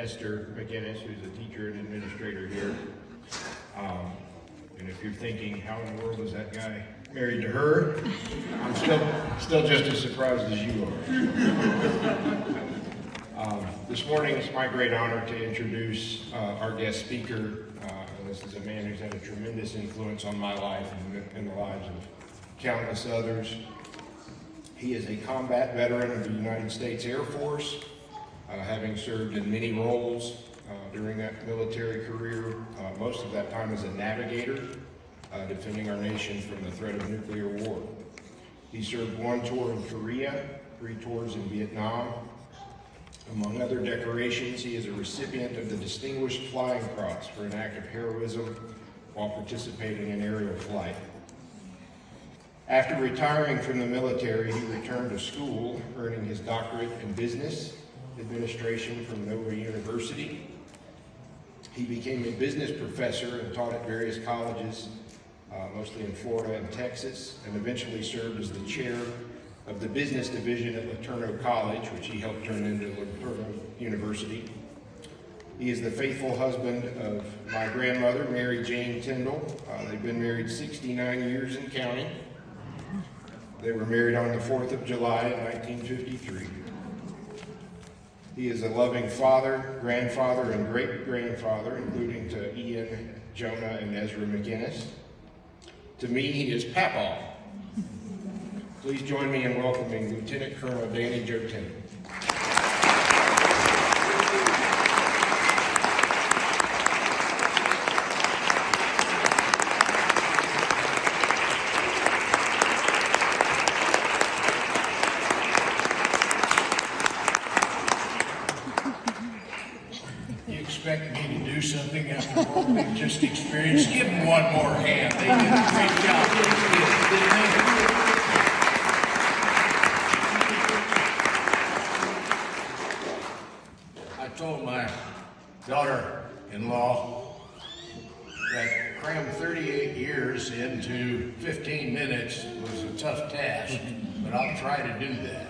Esther McGinnis, who's a teacher and administrator here. And if you're thinking, how in the world is that guy married to her? I'm still just as surprised as you are. This morning it's my great honor to introduce our guest speaker. This is a man who's had a tremendous influence on my life and the lives of countless others. He is a combat veteran of the United States Air Force, having served in many roles during that military career, most of that time as a navigator, defending our nation from the threat of nuclear war. He served 1 tour in Korea, 3 tours in Vietnam. Among other decorations, he is a recipient of the Distinguished Flying Cross for an act of heroism while participating in aerial flight. After retiring from the military, he returned to school, earning his doctorate in business administration from Nova University. He became a business professor and taught at various colleges, mostly in Florida and Texas, and eventually served as the chair of the business division at LeTourneau College, which he helped turn into LeTourneau University. He is the faithful husband of my grandmother, Mary Jane Tindle. They've been married 69 years and counting. They were married on the 4th of July in 1953. He is a loving father, grandfather, and great-grandfather, including to Ian, Jonah, and Ezra McGinnis. To me, he is Papa. Please join me in welcoming Lieutenant Colonel Dannie J. Tindle. Expect me to do something after what we've just experienced? Give them one more hand. They did a great job. I told my daughter-in-law that cram 38 years into 15 minutes was a tough task, but I'll try to do that.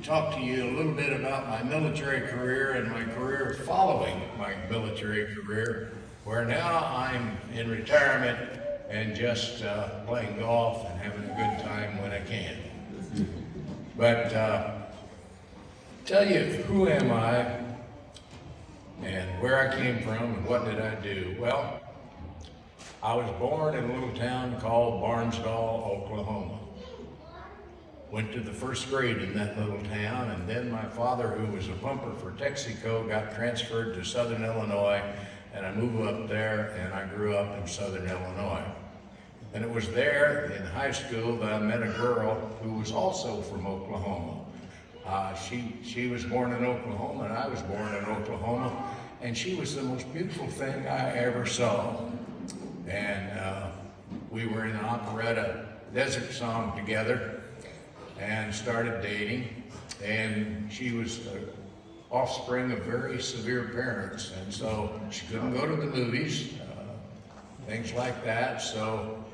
Talk to you a little bit about my military career and my career following my military career, where now I'm in retirement and just playing golf and having a good time when I can. But tell you, who am I and where I came from and what did I do? Well, I was born in a little town called Barnesdall, Oklahoma. Went to the first grade in that little town, and then my father, who was a pumper for Texaco, got transferred to Southern Illinois, and I moved up there, and I grew up in Southern Illinois. And it was there in high school that I met a girl who was also from Oklahoma. She was born in Oklahoma, and I was born in Oklahoma, and she was the most beautiful thing I ever saw. And we were in an operetta desert song together, and started dating, and she was an offspring of very severe parents, and so she couldn't go to the movies, things like that, so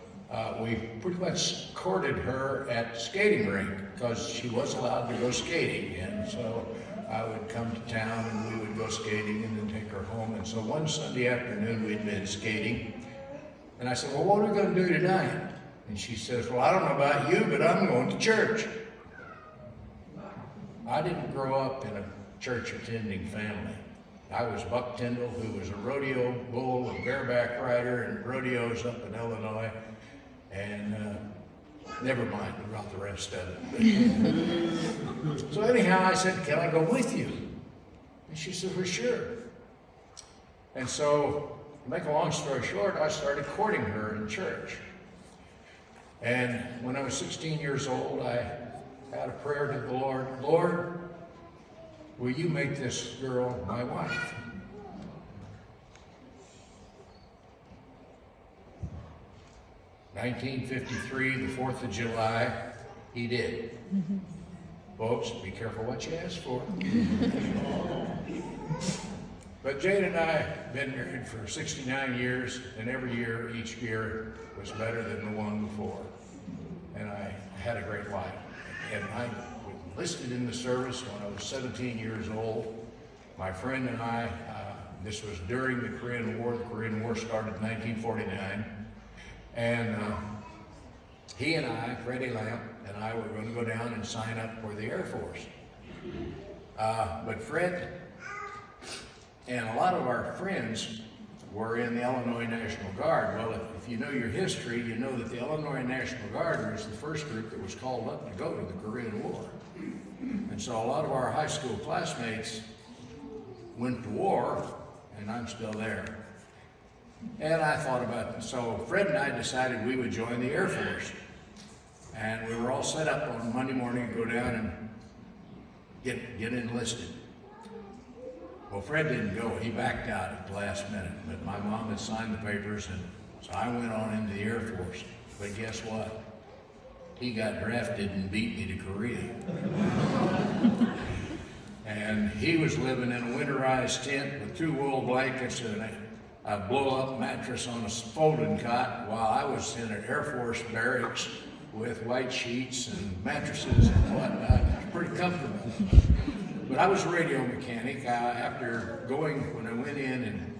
we pretty much courted her at skating rink, because she was allowed to go skating, and so I would come to town and we would go skating and then take her home. And so one Sunday afternoon we'd been skating, and I said, well, what are we going to do tonight? And she says, well, I don't know about you, but I'm going to church. I didn't grow up in a church-attending family. I was Buck Tindle, who was a rodeo bull and bareback rider and rodeos up in Illinois, and never mind about the rest of it. So anyhow, I said, can I go with you? And she said, well, sure. And so, to make a long story short, I started courting her in church. And when I was 16 years old, I had a prayer to the Lord, Lord, will you make this girl my wife? (1953), the 4th of July, he did. Folks, be careful what you ask for. But Jane and I have been married for 69 years, and every year, each year, was better than the one before. And I had a great life. And I enlisted in the service when I was 17 years old, my friend and I, this was during the Korean War. The Korean War started in 1949. And he and I, Freddie Lamp, and I were going to go down and sign up for the Air Force. But Fred and a lot of our friends were in the Illinois National Guard. Well, if you know your history, you know that the Illinois National Guard was the first group that was called up to go to the Korean War. And so a lot of our high school classmates went to war, and I'm still there. And I thought about it. So Fred and I decided we would join the Air Force. And we were all set up on Monday morning to go down and get enlisted. Well, Fred didn't go. He backed out at the last minute. But my mom had signed the papers, and so I went on into the Air Force. But guess what? He got drafted and beat me to Korea. And he was living in a winterized tent with 2 wool blankets and a blow-up mattress on a folding cot, while I was in an Air Force barracks with white sheets and mattresses and whatnot. It was pretty comfortable. But I was a radio mechanic. After when I went in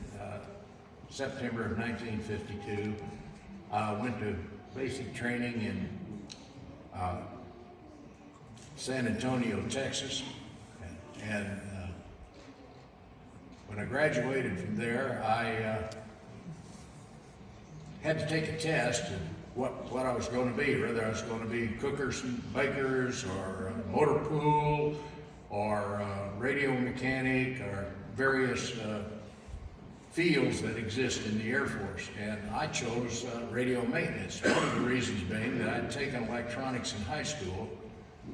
September of 1952, I went to basic training in San Antonio, Texas. And when I graduated from there, I had to take a test of what I was going to be, whether I was going to be cookers and bakers or motor pool or radio mechanic or various fields that exist in the Air Force. And I chose radio maintenance. One of the reasons being that I'd taken electronics in high school,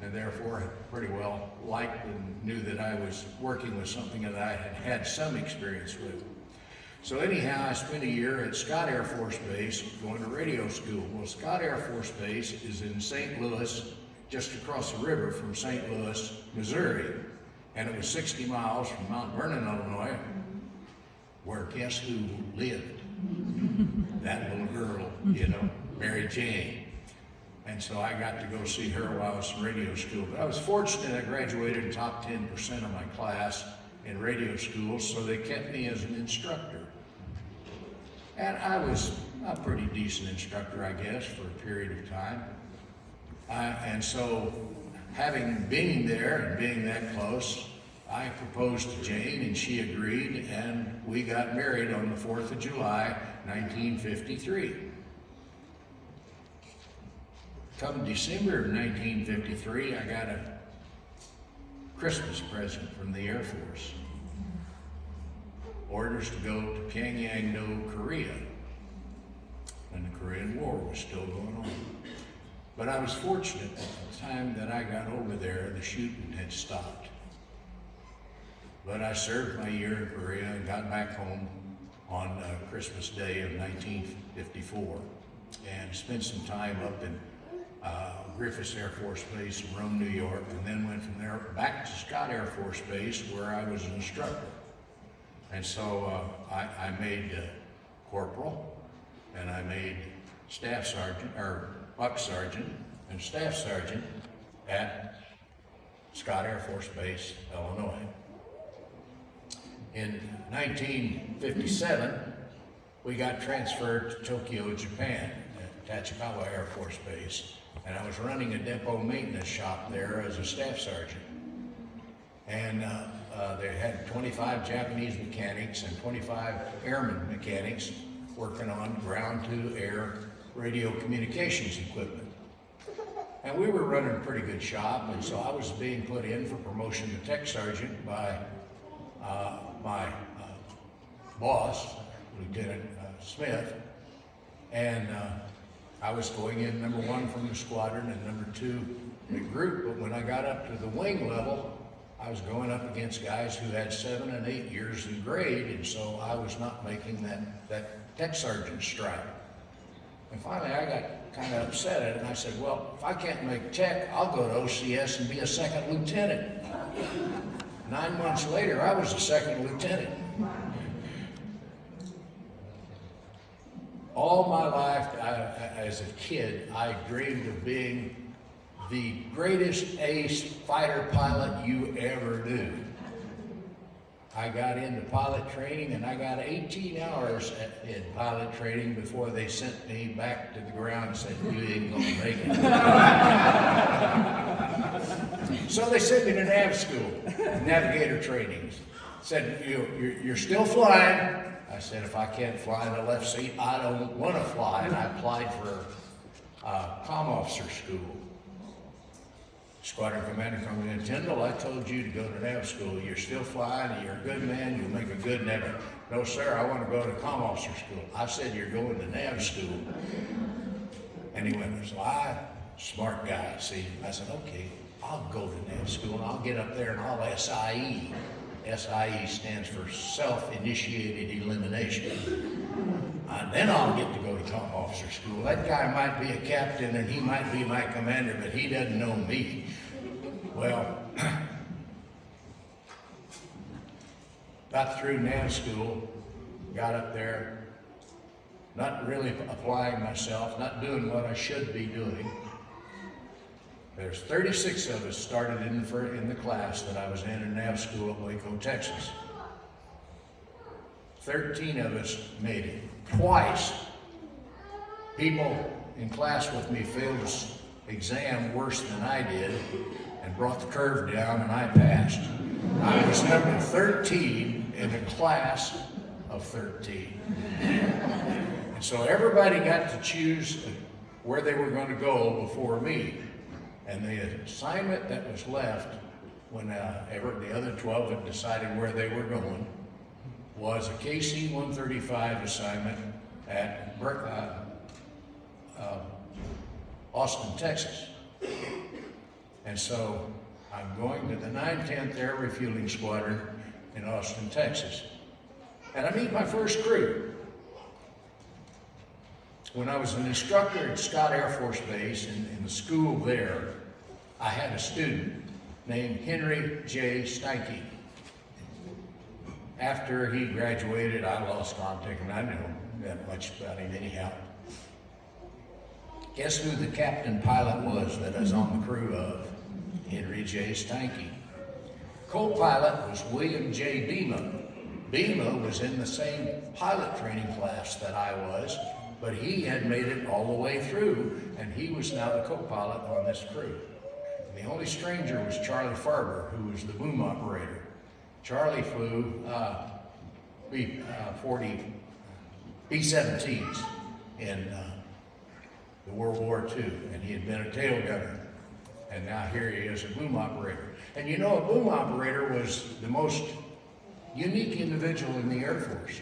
and therefore pretty well liked and knew that I was working with something that I had had some experience with. So anyhow, I spent a year at Scott Air Force Base going to radio school. Well, Scott Air Force Base is in St. Louis, just across the river from St. Louis, Missouri. And it was 60 miles from Mount Vernon, Illinois, where guess who lived? That little girl, Mary Jane. And so I got to go see her while I was in radio school. But I was fortunate I graduated in top 10% of my class in radio school, so they kept me as an instructor. And I was a pretty decent instructor, I guess, for a period of time. And so, having been there and being that close, I proposed to Jane, and she agreed, and we got married on the 4th of July, 1953. Come December of 1953, I got a Christmas present from the Air Force. Orders to go to Pyongyang, Korea. And the Korean War was still going on. But I was fortunate at the time that I got over there, the shooting had stopped. But I served my year in Korea and got back home on Christmas Day of 1954 and spent some time up in Griffiths Air Force Base in Rome, New York, and then went from there back to Scott Air Force Base where I was an instructor. And so I made corporal, and I made staff sergeant, or buck sergeant, and staff sergeant at Scott Air Force Base, Illinois. In 1957, we got transferred to Tokyo, Japan, at Tachikawa Air Force Base, and I was running a depot maintenance shop there as a staff sergeant. And they had 25 Japanese mechanics and 25 airman mechanics working on ground-to-air radio communications equipment. And we were running a pretty good shop, and so I was being put in for promotion to tech sergeant by my boss, Lieutenant Smith, and I was going in number 1 from the squadron and number 2 in the group, but when I got up to the wing level, I was going up against guys who had 7 and 8 years in grade, and so I was not making that tech sergeant stride. And finally I got kind of upset at it, and I said, well, if I can't make tech, I'll go to OCS and be a second lieutenant. 9 months later, I was a second lieutenant. All my life, as a kid, I dreamed of being the greatest ace fighter pilot you ever knew. I got into pilot training, and I got 18 hours in pilot training before they sent me back to the ground and said, you ain't gonna make it. So they sent me to nav school, navigator trainings. Said, you're still flying. I said, if I can't fly in the left seat, I don't want to fly. And I applied for comm officer school. Squadron commander coming in, Tindle, I told you to go to nav school. You're still flying, and you're a good man, you'll make a good navigator. No, sir, I want to go to comm officer school. I said, you're going to nav school. And he went, so smart guy, see. I said, okay, I'll go to nav school, and I'll get up there and I'll SIE. SIE stands for self-initiated elimination. Then I'll get to go to comm officer school. That guy might be a captain and he might be my commander, but he doesn't know me. Well, got through nav school, got up there, not really applying myself, not doing what I should be doing. There's 36 of us started in the class that I was in nav school at Waco, Texas. 13 of us made it. Twice, people in class with me failed the exam worse than I did and brought the curve down, and I passed. I was number 13 in a class of 13. And so everybody got to choose where they were going to go before me. And the assignment that was left when the other 12 had decided where they were going was a KC-135 assignment at Austin, Texas. And so I'm going to the 910th Air Refueling Squadron in Austin, Texas. And I meet my first crew. When I was an instructor at Scott Air Force Base in the school there, I had a student named Dannie J. After he graduated, I lost contact, and I didn't know that much about him anyhow. Guess who the captain pilot was that I was on the crew of? Dannie J. Stanky. Co-pilot was William J. Beema. Beema was in the same pilot training class that I was, but he had made it all the way through, and he was now the co-pilot on this crew. And the only stranger was Charlie Farber, who was the boom operator. Charlie flew B-17s in the World War II, and he had been a tail gunner. And now here he is, a boom operator. And you know, a boom operator was the most unique individual in the Air Force.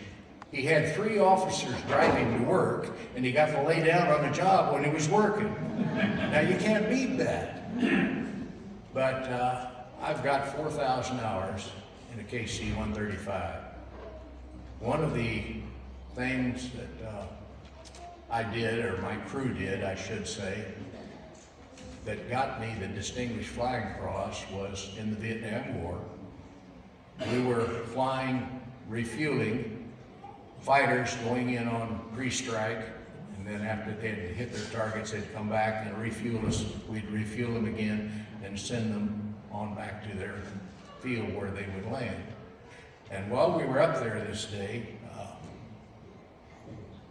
He had 3 officers driving to work, and he got to lay down on a job when he was working. Now, you can't beat that. But I've got 4,000 hours in a KC-135. One of the things that I did, or my crew did, I should say, that got me the Distinguished Flying Cross was in the Vietnam War. We were flying, refueling, fighters going in on pre-strike, and then after they had hit their targets, they'd come back and refuel us. We'd refuel them again and send them on back to their field where they would land. And while we were up there this day,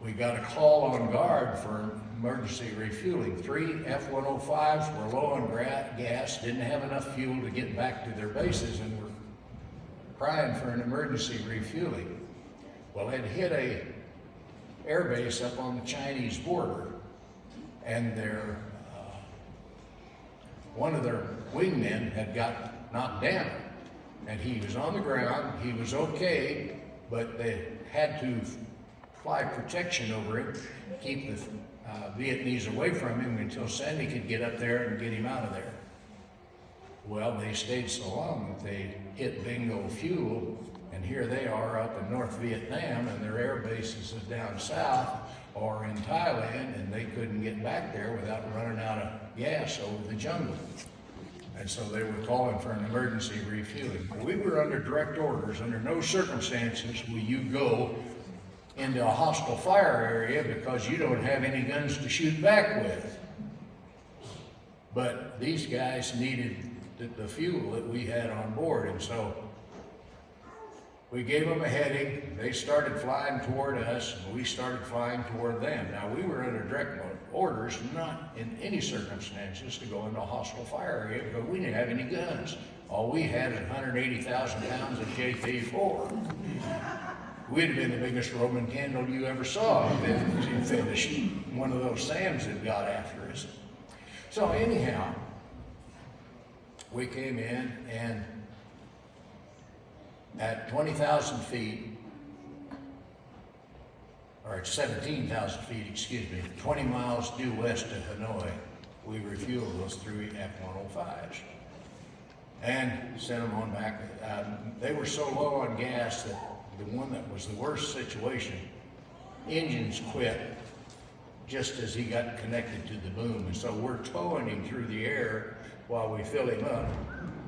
we got a call on guard for emergency refueling. 3 F-105s were low on gas, didn't have enough fuel to get back to their bases, and were crying for an emergency refueling. Well, it hit a air base up on the Chinese border, and one of their wingmen had got knocked down, and he was on the ground. He was okay, but they had to fly protection over him, keep the Vietnamese away from him until Sandy could get up there and get him out of there. Well, they stayed so long that they hit bingo fuel, and here they are up in North Vietnam, and their air bases are down south or in Thailand, and they couldn't get back there without running out of gas over the jungle. And so they were calling for an emergency refueling. We were under direct orders. Under no circumstances will you go into a hostile fire area because you don't have any guns to shoot back with. But these guys needed the fuel that we had on board, and so We gave them a heading, they started flying toward us, and we started flying toward them. Now, we were under direct orders, not in any circumstances to go into a hostile fire area, because we didn't have any guns. All we had is 180,000 pounds of JP4. We'd have been the biggest Roman candle you ever saw if one of those Sams had got after us. So anyhow, we came in, and at 20,000 feet, or at 17,000 feet, excuse me, 20 miles due west of Hanoi, we refueled those three F-105s and sent them on back. They were so low on gas that the one that was the worst situation, engines quit just as he got connected to the boom. And so we're towing him through the air while we fill him up.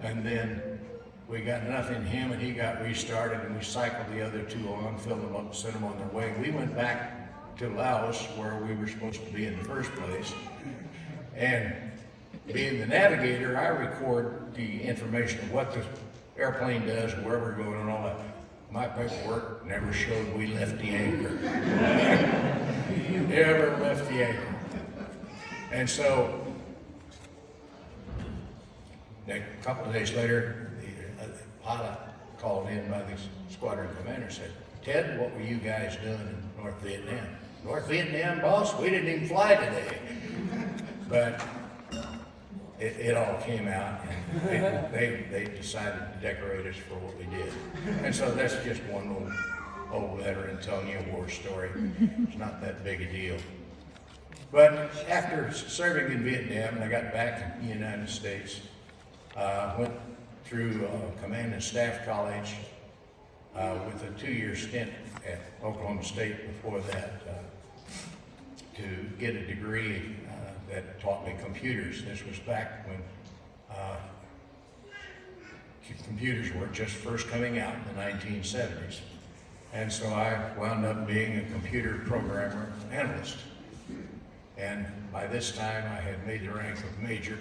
And then we got enough in him, and he got restarted, and we cycled the other two on, filled them up, and sent them on their way. We went back to Laos, where we were supposed to be in the first place. And being the navigator, I record the information of what the airplane does, where we're going, and all that. My paperwork never showed we left the anchor. Never left the anchor. And so, a couple of days later, the pilot called in by the squadron commander and said, "Ted, what were you guys doing in North Vietnam?" "North Vietnam, boss? We didn't even fly today." But it all came out, and they decided to decorate us for what we did. And so that's just one old veteran telling you a war story. It's not that big a deal. But after serving in Vietnam, and I got back in the United States, went through Command and Staff College with a 2-year stint at Oklahoma State before that to get a degree that taught me computers. This was back when computers were just first coming out in the 1970s. And so I wound up being a computer programmer analyst. And by this time I had made the rank of major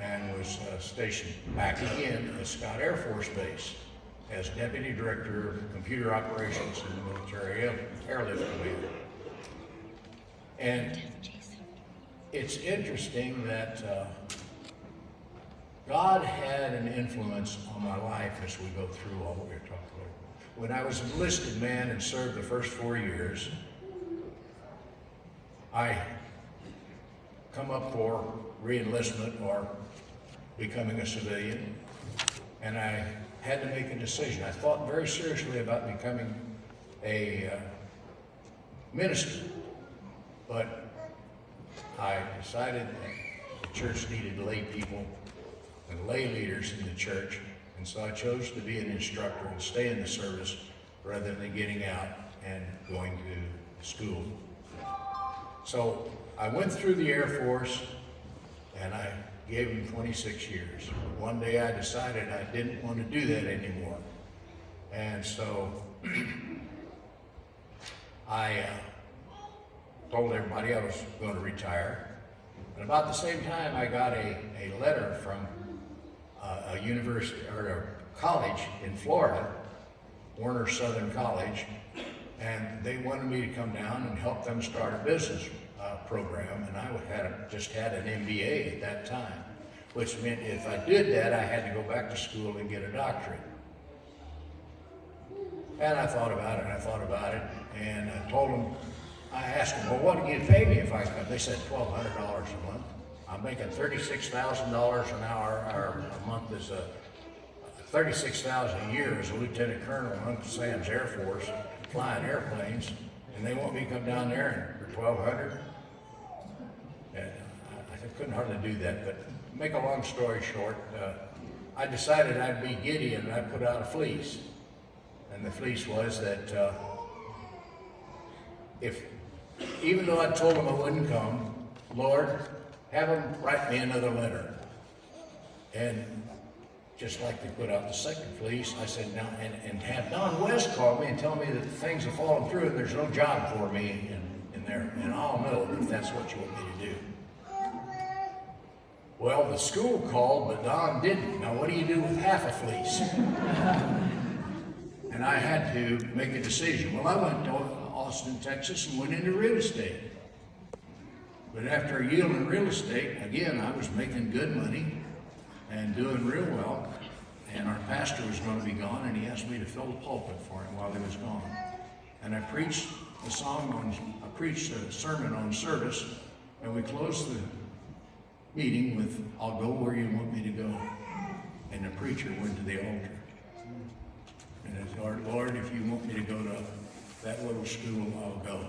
and was stationed back again at Scott Air Force Base as Deputy Director of Computer Operations in the Military Airlift Command. And it's interesting that God had an influence on my life as we go through all that we're talking about. When I was an enlisted man and served the first 4 years, I come up for re-enlistment or becoming a civilian, and I had to make a decision. I thought very seriously about becoming a minister, but I decided that the church needed lay people and lay leaders in the church, and so I chose to be an instructor and stay in the service rather than getting out and going to school. So I went through the Air Force, and I gave them 26 years. One day I decided I didn't want to do that anymore. And so I told everybody I was going to retire. And about the same time, I got a letter from a university or a college in Florida, Warner Southern College, and they wanted me to come down and help them start a business program. And I just had an MBA at that time, which meant if I did that, I had to go back to school and get a doctorate. And I thought about it, and I told them, I asked them, well, what do you pay me if I come? They said $1,200 a month. I'm making $36,000 an hour, or a month is $36,000 a year as a lieutenant colonel in Uncle Sam's Air Force, flying airplanes, and they want me to come down there for $1,200. And I couldn't hardly do that, but make a long story short, I decided I'd be giddy and I'd put out a fleece. And the fleece was that even though I told them I wouldn't come, Lord, have them write me another letter. And just like they put out the second fleece, I said, now, and have Don West call me and tell me that things have fallen through and there's no job for me in there, and I'll know if that's what you want me to do. Well, the school called, but Don didn't. Now, what do you do with half a fleece? And I had to make a decision. Well, I went to Austin, Texas and went into real estate. But after a year in real estate, again, I was making good money and doing real well. And our pastor was going to be gone, and he asked me to fill the pulpit for him while he was gone. And I preached a sermon on service, and we closed the meeting with, "I'll go where you want me to go." And the preacher went to the altar. And I said, "Lord, if you want me to go to that little school, I'll go."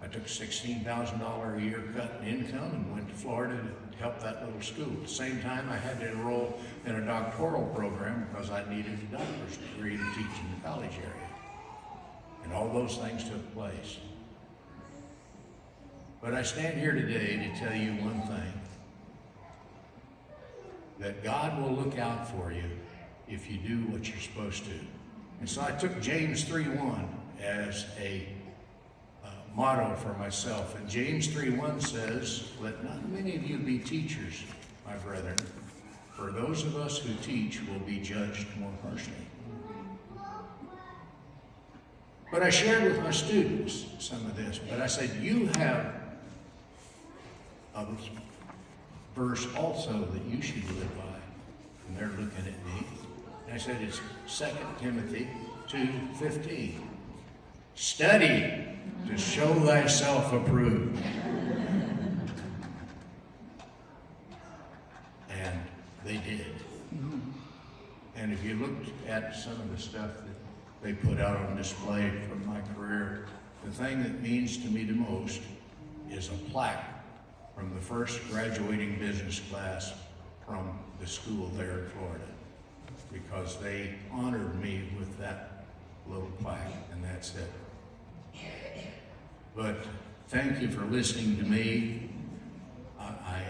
I took $16,000 a year cut in income and went to Florida to help that little school. At the same time, I had to enroll in a doctoral program because I needed a doctor's degree to teach in the college area. And all those things took place. But I stand here today to tell you one thing, that God will look out for you if you do what you're supposed to. And so I took James 3:1 as a motto for myself. And James 3:1 says, "Let not many of you be teachers, my brethren, for those of us who teach will be judged more harshly." But I shared with my students some of this, but I said, you have a verse also that you should live by. And they're looking at me. And I said, it's 2 Timothy 2:15. "Study to show thyself approved." And they did. And if you looked at some of the stuff that they put out on display from my career, the thing that means to me the most is a plaque from the first graduating business class from the school there in Florida, because they honored me with that little plaque, and that's it. But thank you for listening to me. I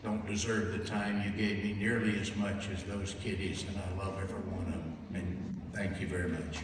don't deserve the time you gave me nearly as much as those kiddies, and I love every one of them. And thank you very much.